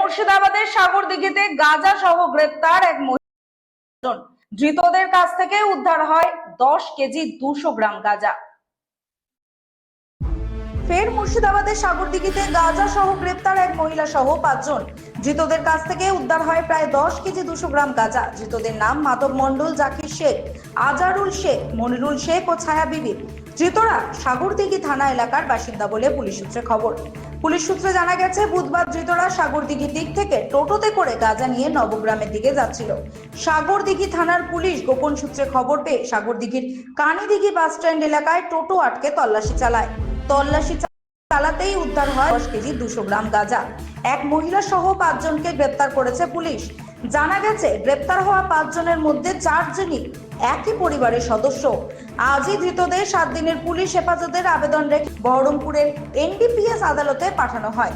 মুর্শিদাবাদের সাগরদিঘিতে গাঁজা সহ গ্রেপ্তার এক মহিলা। ধৃতদের কাছ থেকে উদ্ধার হয় 10 কেজি 200 গ্রাম গাঁজা। ফের মুর্শিদাবাদের সাগরদিঘিতে গাঁজা সহ গ্রেপ্তার এক মহিলা সহ 5 জন। ধৃতদের কাছ থেকে উদ্ধার হয় প্রায় 10 কেজি 200 গ্রাম গাঁজা। ধৃতদের নাম মাধব মণ্ডল, জাকির শেখ, আজারুল শেখ, মনিরুল শেখ ও ছায়া বিবি। ধৃতরা সাগরদিঘি থানা এলাকার বাসিন্দা বলে পুলিশ সূত্রে খবর। পুলিশ সূত্রে জানা গেছে, বুধবার ধৃতরা সাগরদিঘি দিক থেকে টোটোতে করে গাঁজা নিয়ে নবগ্রামের দিকে যাচ্ছিল। সাগরদিঘি থানার পুলিশ গোপন সূত্রে খবর পেয়ে সাগরদিঘির কানিদিঘি বাস স্ট্যান্ড এলাকায় টোটো আটকে তল্লাশি চালায়। তল্লাশি চালাতেই উদ্ধার হয় 10 কেজি 200 গ্রাম গাঁজা। এক মহিলা সহ 5 জনকে গ্রেপ্তার করেছে পুলিশ। জানা গেছে, গ্রেপ্তার হওয়া 5 জনের মধ্যে 4 জনই একই পরিবারের সদস্য। আজই ধৃতদের 7 দিনের পুলিশ হেফাজতের আবেদন রেখে বহরমপুরের NDPS আদালতে পাঠানো হয়।